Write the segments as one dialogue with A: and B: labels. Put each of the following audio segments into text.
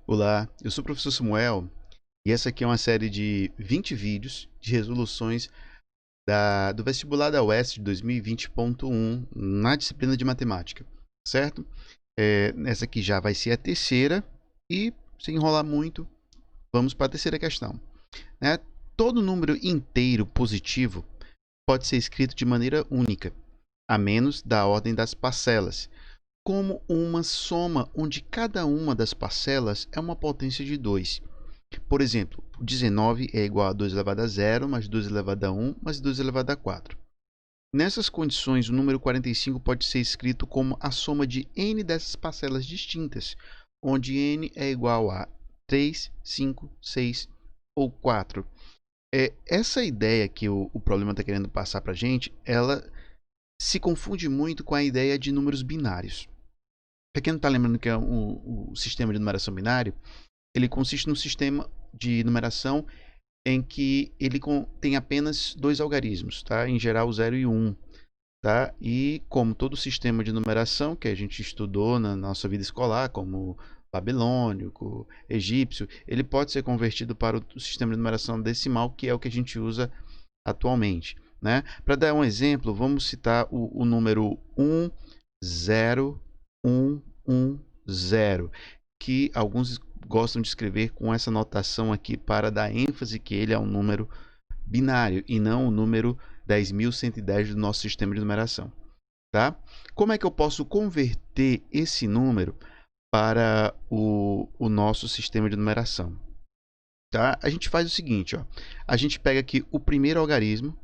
A: Olá, eu sou o professor Samuel e essa aqui é uma série de 20 vídeos de resoluções do vestibular da UES de 2020.1 na disciplina de matemática, certo? Essa aqui já vai ser a terceira e, sem enrolar muito, vamos para a terceira questão. Todo número inteiro positivo pode ser escrito de maneira única, a menos da ordem das parcelas, como uma soma onde cada uma das parcelas é uma potência de 2. Por exemplo, 19 é igual a 2 elevado a 0, mais 2 elevado a 1, mais 2 elevado a 4. Nessas condições, o número 45 pode ser escrito como a soma de n dessas parcelas distintas, onde n é igual a 3, 5, 6 ou 4. Essa ideia que o problema está querendo passar para a gente, ela se confunde muito com a ideia de números binários. Para quem não está lembrando que é o sistema de numeração binário, ele consiste num sistema de numeração em que ele tem apenas dois algarismos, tá? Em geral, o 0 e o 1. Tá? E como todo sistema de numeração que a gente estudou na nossa vida escolar, como babilônico, egípcio, ele pode ser convertido para o sistema de numeração decimal, que é o que a gente usa atualmente. Né? Para dar um exemplo, vamos citar o número 1, 0, 1, 1, 0, que alguns gostam de escrever com essa notação aqui para dar ênfase que ele é um número binário e não o número 10.110 do nosso sistema de numeração. Tá? Como é que eu posso converter esse número para o nosso sistema de numeração? Tá? A gente faz o seguinte, ó. A gente pega aqui o primeiro algarismo,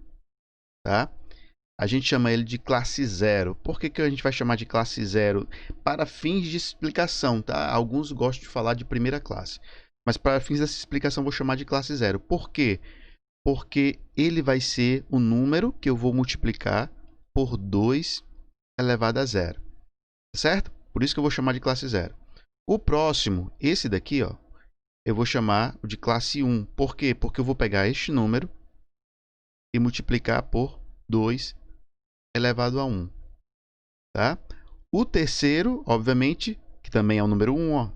A: tá? A gente chama ele de classe 0. Por que a gente vai chamar de classe 0? Para fins de explicação, tá? Alguns gostam de falar de primeira classe, mas para fins dessa explicação vou chamar de classe 0. Por quê? Porque ele vai ser o número que eu vou multiplicar por 2 elevado a 0, certo? Por isso que eu vou chamar de classe 0. O próximo, esse daqui, ó, eu vou chamar de classe 1. Por quê? Porque eu vou pegar este número e multiplicar por 2 elevado a 1. Tá? O terceiro, obviamente, que também é o número 1, ó,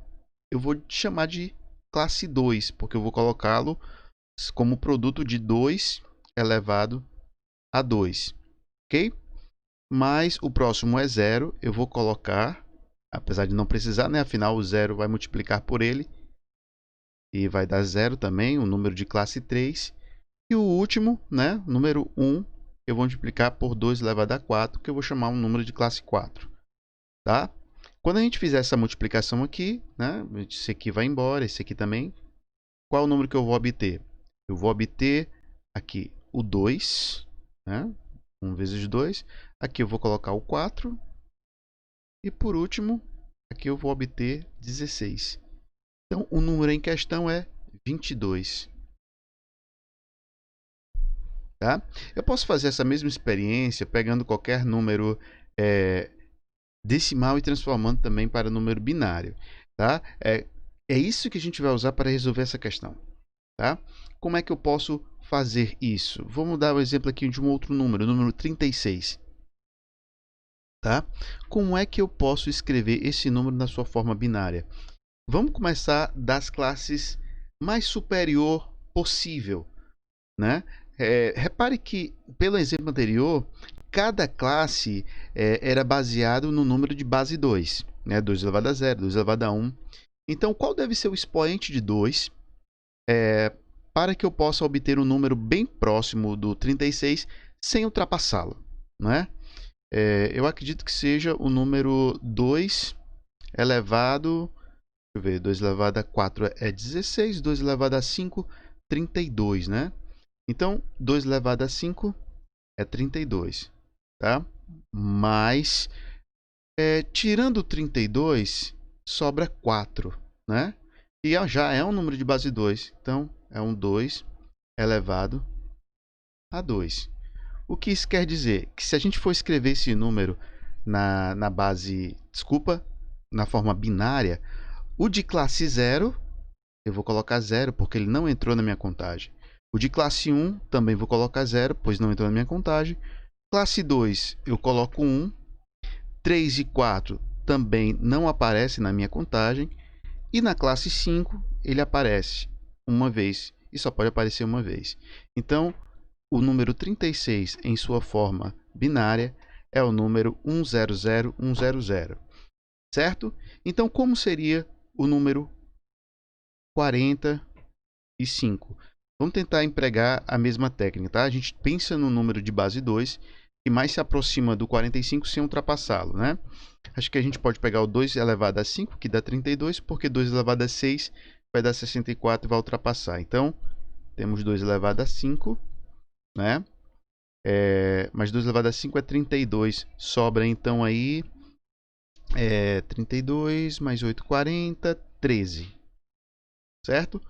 A: eu vou chamar de classe 2, porque eu vou colocá-lo como produto de 2 elevado a 2. Ok? Mas o próximo é 0, eu vou colocar, apesar de não precisar, né? Afinal o 0 vai multiplicar por ele e vai dar 0 também, um número de classe 3. E o último, né? Número 1, eu vou multiplicar por 2 elevado a 4, que eu vou chamar um número de classe 4. Tá? Quando a gente fizer essa multiplicação aqui, né? Esse aqui vai embora, esse aqui também. Qual é o número que eu vou obter? Eu vou obter aqui o 2, né? 1 vezes 2. Aqui eu vou colocar o 4. E por último, aqui eu vou obter 16. Então, o número em questão é 22. Tá? Eu posso fazer essa mesma experiência pegando qualquer número decimal e transformando também para número binário. Tá? É isso que a gente vai usar para resolver essa questão. Tá? Como é que eu posso fazer isso? Vamos dar um exemplo aqui de um outro número, o número 36. Tá? Como é que eu posso escrever esse número na sua forma binária? Vamos começar das classes mais superior possível. Né? Repare que, pelo exemplo anterior, cada classe era baseado no número de base 2. Né? 2 elevado a 0, 2 elevado a 1. Então, qual deve ser o expoente de 2 para que eu possa obter um número bem próximo do 36 sem ultrapassá-lo? Né? Eu acredito que seja o número 2 elevado... Deixa eu ver, 2 elevado a 4 é 16, 2 elevado a 5, 32, né? Então, 2 elevado a 5 é 32, tá? Mas, tirando 32, sobra 4, né? E já é um número de base 2, então é um 2 elevado a 2. O que isso quer dizer? Que se a gente for escrever esse número na base, na forma binária, o de classe 0, eu vou colocar 0, porque ele não entrou na minha contagem. O de classe 1, também vou colocar 0, pois não entrou na minha contagem. Classe 2, eu coloco 1. 3 e 4 também não aparecem na minha contagem. E na classe 5, ele aparece uma vez e só pode aparecer uma vez. Então, o número 36 em sua forma binária é o número 100100, certo? Então, como seria o número 45? Vamos tentar empregar a mesma técnica, tá? A gente pensa no número de base 2 que mais se aproxima do 45 sem ultrapassá-lo, né? Acho que a gente pode pegar o 2 elevado a 5, que dá 32, porque 2 elevado a 6 vai dar 64 e vai ultrapassar. Então, temos 2 elevado a 5, né? Mas 2 elevado a 5 é 32. Sobra então aí 32 mais 8, 40, 13. Certo?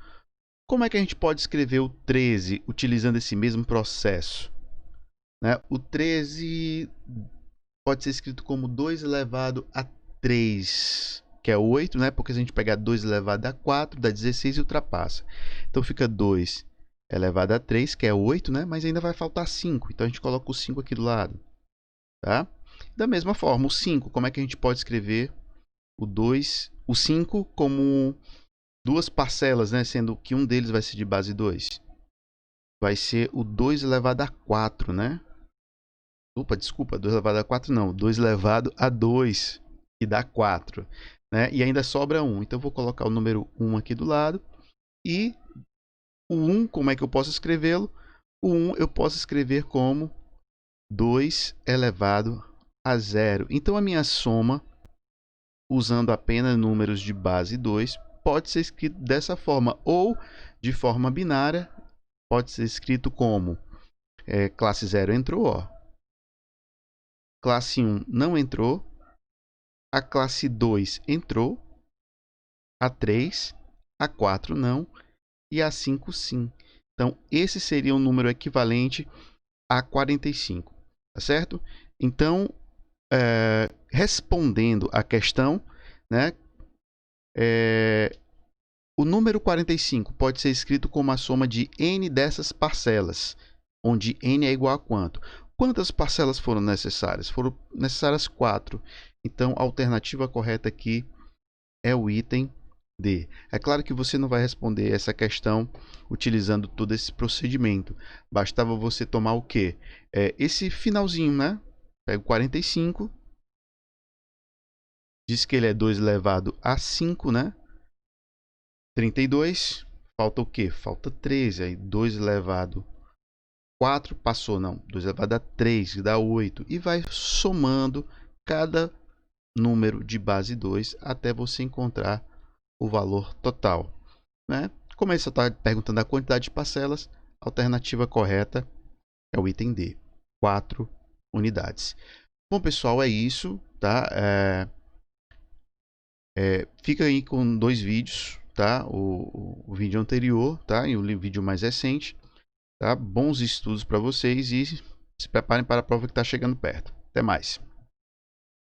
A: Como é que a gente pode escrever o 13 utilizando esse mesmo processo? Né? O 13 pode ser escrito como 2 elevado a 3, que é 8, né? Porque se a gente pegar 2 elevado a 4, dá 16 e ultrapassa. Então fica 2 elevado a 3, que é 8, né? Mas ainda vai faltar 5, então a gente coloca o 5 aqui do lado. Tá? Da mesma forma, o 5, como é que a gente pode escrever o 5 como duas parcelas, né? Sendo que um deles vai ser de base 2. Vai ser o 2 elevado a 4, né? Opa, desculpa, 2 elevado a 4 não, 2 elevado a 2, que dá 4. Né? E ainda sobra 1. Então eu vou colocar o número 1 aqui do lado. E o 1, como é que eu posso escrevê-lo? O 1 eu posso escrever como 2 elevado a 0. Então a minha soma, usando apenas números de base 2, pode ser escrito dessa forma. Ou de forma binária, pode ser escrito como classe 0 entrou, ó. Classe 1 não entrou. A classe 2 entrou. A 3, a 4 não. E a 5 sim. Então, esse seria um número equivalente a 45. Tá certo? Então, respondendo à questão, né, o número 45 pode ser escrito como a soma de n dessas parcelas, onde n é igual a quanto? Quantas parcelas foram necessárias? Foram necessárias 4. Então, a alternativa correta aqui é o item D. É claro que você não vai responder essa questão utilizando todo esse procedimento. Bastava você tomar o quê? Esse finalzinho, né? Pega o 45. Diz que ele é 2 elevado a 5, né? 32. Falta o quê? Falta 13. Aí 2 elevado a 4 passou, não. 2 elevado a 3, que dá 8. E vai somando cada número de base 2 até você encontrar o valor total. Né? Como ele só está perguntando a quantidade de parcelas, a alternativa correta é o item D, 4 unidades. Bom, pessoal, é isso. Tá? Fica aí com 2 vídeos, tá? O vídeo anterior, tá? E o vídeo mais recente. Tá? Bons estudos para vocês e se preparem para a prova que está chegando perto. Até mais.